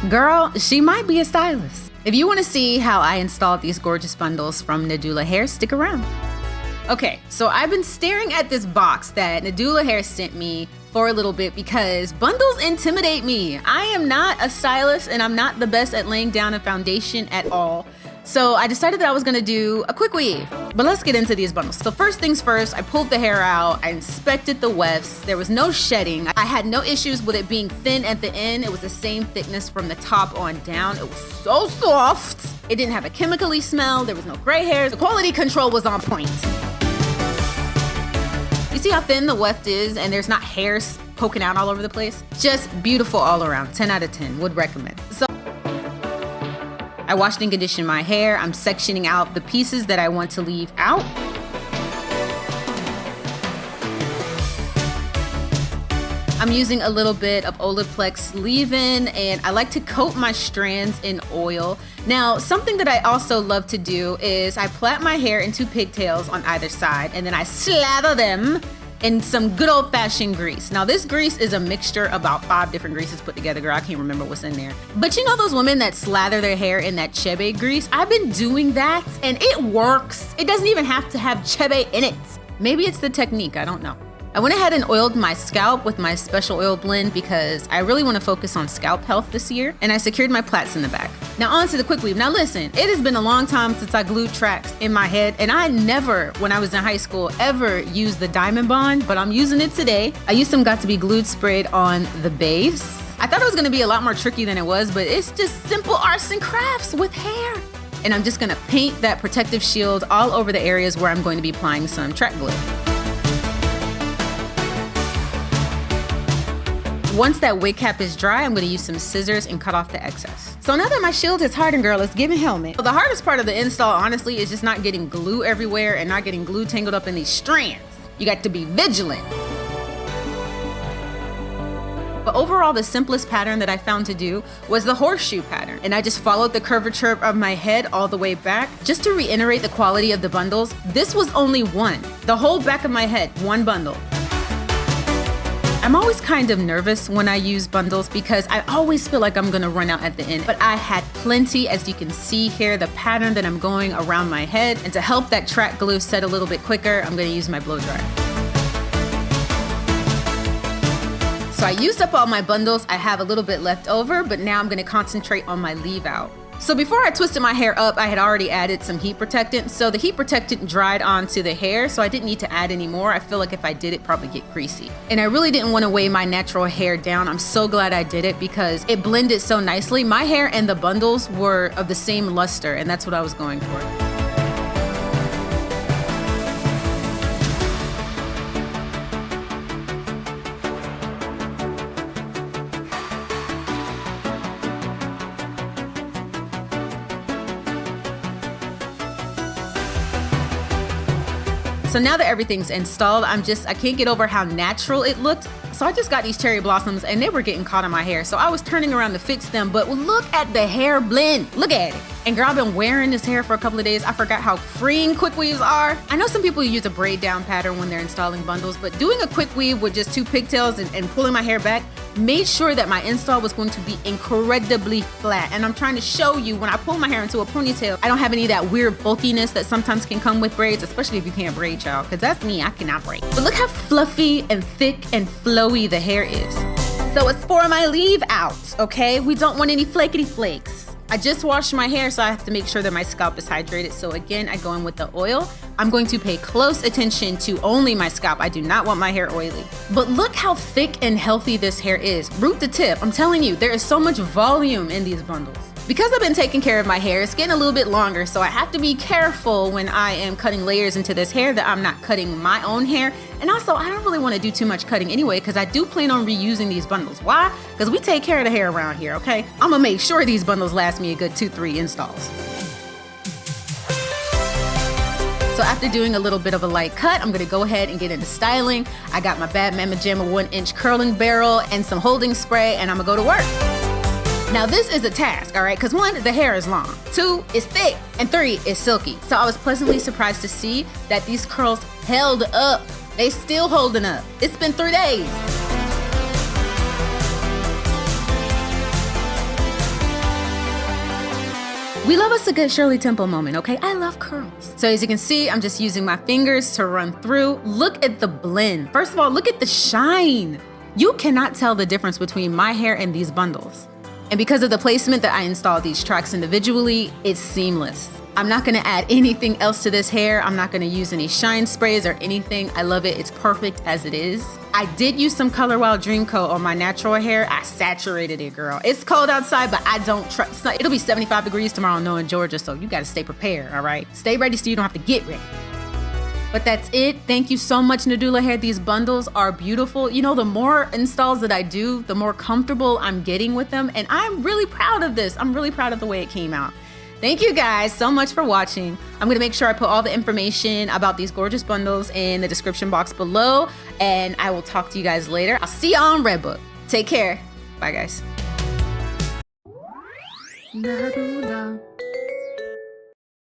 Girl, she might be a stylist. If you want to see how I installed these gorgeous bundles from Nadula Hair, stick around. Okay, so I've been staring at this box that Nadula Hair sent me for a little bit because bundles intimidate me. I am not a stylist and I'm not the best at laying down a foundation at all. So I decided that I was gonna do a quick weave. But let's get into these bundles. So first things first, I pulled the hair out, I inspected the wefts. There was no shedding. I had no issues with it being thin at the end. It was the same thickness from the top on down. It was so soft. It didn't have a chemically smell. There was no gray hairs. The quality control was on point. You see how thin the weft is and there's not hairs poking out all over the place? Just beautiful all around. 10 out of 10, would recommend. So I washed and conditioned my hair. I'm sectioning out the pieces that I want to leave out. I'm using a little bit of Olaplex leave-in, and I like to coat my strands in oil. Now, something that I also love to do is I plait my hair into pigtails on either side, and then I slather them in some good old-fashioned grease. Now, this grease is a mixture of about 5 different greases put together. Girl, I can't remember what's in there. But you know those women that slather their hair in that chebe grease? I've been doing that, and it works. It doesn't even have to have chebe in it. Maybe it's the technique, I don't know. I went ahead and oiled my scalp with my special oil blend because I really want to focus on scalp health this year, and I secured my plaits in the back. Now on to the quick weave. Now listen, it has been a long time since I glued tracks in my head, and I never, when I was in high school, ever used the Diamond Bond, but I'm using it today. I used some Got to Be Glued sprayed on the base. I thought it was going to be a lot more tricky than it was, but it's just simple arts and crafts with hair. And I'm just going to paint that protective shield all over the areas where I'm going to be applying some track glue. Once that wig cap is dry, I'm gonna use some scissors and cut off the excess. So now that my shield is hardened, girl, let's give it helmet. So the hardest part of the install, honestly, is just not getting glue everywhere and not getting glue tangled up in these strands. You got to be vigilant. But overall, the simplest pattern that I found to do was the horseshoe pattern. And I just followed the curvature of my head all the way back. Just to reiterate the quality of the bundles, this was only one. The whole back of my head, one bundle. I'm always kind of nervous when I use bundles because I always feel like I'm gonna run out at the end. But I had plenty, as you can see here, the pattern that I'm going around my head. And to help that track glue set a little bit quicker, I'm gonna use my blow dryer. So I used up all my bundles. I have a little bit left over, but now I'm gonna concentrate on my leave out. So before I twisted my hair up, I had already added some heat protectant. So the heat protectant dried onto the hair, so I didn't need to add any more. I feel like if I did, it'd probably get greasy. And I really didn't want to weigh my natural hair down. I'm so glad I did it because it blended so nicely. My hair and the bundles were of the same luster, and that's what I was going for. So now that everything's installed, I can't get over how natural it looked. So I just got these cherry blossoms and they were getting caught in my hair. So I was turning around to fix them, but look at the hair blend. Look at it. And girl, I've been wearing this hair for a couple of days. I forgot how freeing quick weaves are. I know some people use a braid down pattern when they're installing bundles, but doing a quick weave with just 2 pigtails and pulling my hair back made sure that my install was going to be incredibly flat. And I'm trying to show you when I pull my hair into a ponytail, I don't have any of that weird bulkiness that sometimes can come with braids, especially if you can't braid, child, because that's me, I cannot braid. But look how fluffy and thick and flowy the hair is. So it's for my leave out, okay? We don't want any flakety flakes. I just washed my hair, so I have to make sure that my scalp is hydrated. So again, I go in with the oil. I'm going to pay close attention to only my scalp. I do not want my hair oily. But look how thick and healthy this hair is. Root to tip, I'm telling you, there is so much volume in these bundles. Because I've been taking care of my hair, it's getting a little bit longer, so I have to be careful when I am cutting layers into this hair that I'm not cutting my own hair. And also, I don't really want to do too much cutting anyway, because I do plan on reusing these bundles. Why? Because we take care of the hair around here, okay? I'm gonna make sure these bundles last me a good 2-3 installs. So after doing a little bit of a light cut, I'm gonna go ahead and get into styling. I got my Bad Mama Jamma 1-inch curling barrel and some holding spray, and I'm gonna go to work. Now this is a task, all right? Because 1, the hair is long, 2, it's thick, and 3, it's silky. So I was pleasantly surprised to see that these curls held up. They still holding up. It's been 3 days. We love us a good Shirley Temple moment, okay? I love curls. So as you can see, I'm just using my fingers to run through. Look at the blend. First of all, look at the shine. You cannot tell the difference between my hair and these bundles. And because of the placement that I installed these tracks individually, it's seamless. I'm not gonna add anything else to this hair. I'm not gonna use any shine sprays or anything. I love it, it's perfect as it is. I did use some Color Wild Dream Coat on my natural hair. I saturated it, girl. It's cold outside, but I don't trust. It'll be 75 degrees tomorrow, no, in Georgia, so you gotta stay prepared, all right? Stay ready so you don't have to get ready. But that's it. Thank you so much, Nadula Hair. These bundles are beautiful. You know, the more installs that I do, the more comfortable I'm getting with them. And I'm really proud of this. I'm really proud of the way it came out. Thank you guys so much for watching. I'm gonna make sure I put all the information about these gorgeous bundles in the description box below. And I will talk to you guys later. I'll see y'all on Redbook. Take care. Bye, guys. Nadula.